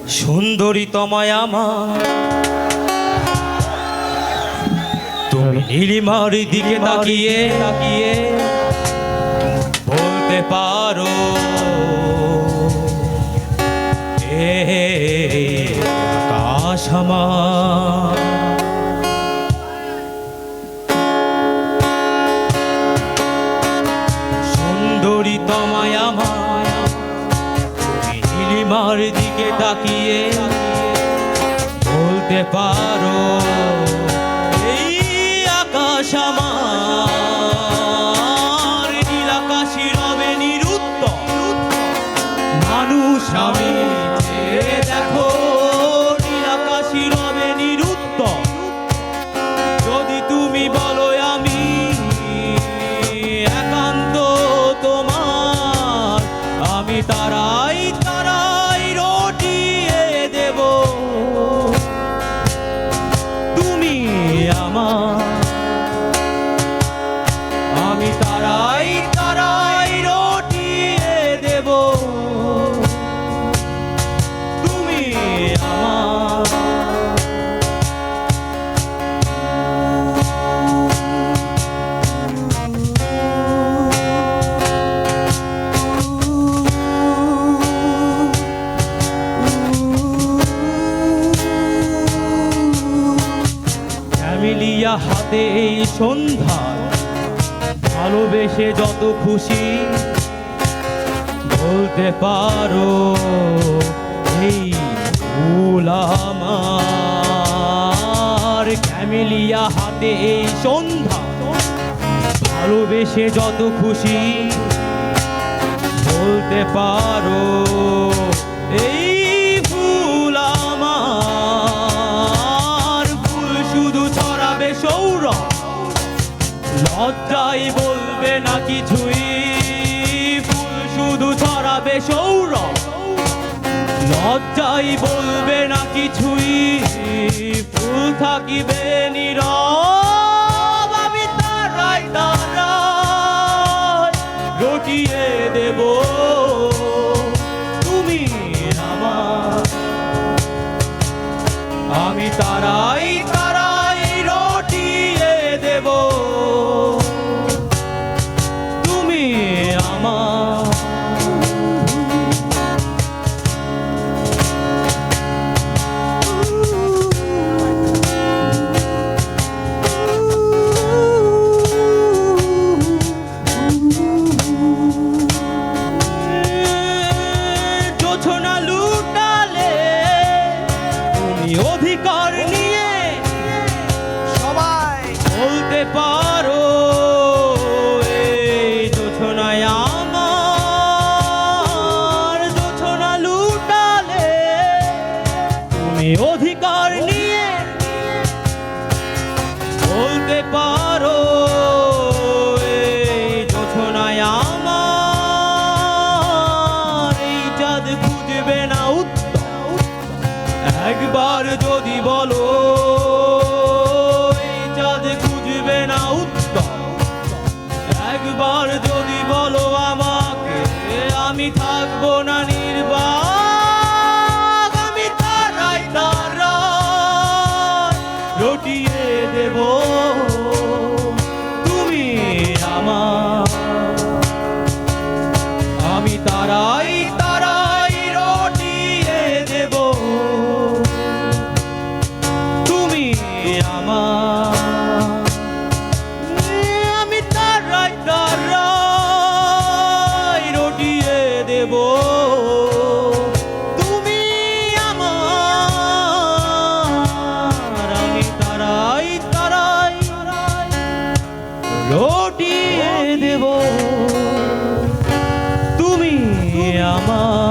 সুন্দরী তোমায় আমার, তুমি নীলিমার দিকে তাকিয়ে তাকিয়ে বলতে পারো এ আকাশ আমার। সুন্দরী তোমায় আমার, তুমি নীলিমার দিকে তাকিয়ে বলতে পারো এই আকাশ আমার। নীল আকাশী রবে নিরুত্তর, মানুষ আমি চেয়ে দেখো নীল আকাশী রবে নিরুত্তর। যদি তুমি বলো আমি একান্ত তোমার, আমি তারাই তারাই রটিয়ে দেব। তুমি আমার, আমি তারাই তারাই রটিয়ে দেব। তুমি আমার। ক্যামেলিয়া হাতে এই সন্ধ্যার, ভালোবেসে যত খুশি বলতে পারো এই ফুল আমার। ক্যামেলিয়া হাতে এই সন্ধ্যা, ভালোবেসে যত খুশি বলতে পারো এই ফুল আমার। ফুল শুধু ছড়াবে সৌরভ, লজ্জায় বলবে না কিছুই। ফুল শুধু ছড়াবে সৌরভ, লজ্জায় বলবে না কিছুই। ফুল থাকিবে নীরব, আমি তারাই তারাই রটিয়ে দেব। তুমি আমার, আমি তারাই তারাই রটিয়ে দেব। তুমি আমার। জোছনা লুটালে তুমি অধিকার নিয়ে সবাই বলতে পারো এই জোছনায় আমার। জোছনা লুটালে তুমি অধিকার নিয়ে বলতে পারো এই জোছনায় আমার। এই চাঁদ খুঁজবে না উত্তর, একবার যদি বলো এই চাঁদ খুঁজবে না উত্তর। একবার যদি বলো আমাকে, আমি থাকবো না নির্বাক। আমি তারাই তারাই রটিয়ে দেব। তুমি আমার, আমি তারাই তারাই রটিয়ে দেব। তুমি আমার, আমি তারাই তারাই রটিয়ে দেব। তুমি আমার, আমি তারাই তারাই রটিয়ে দেব। তুমি আমার।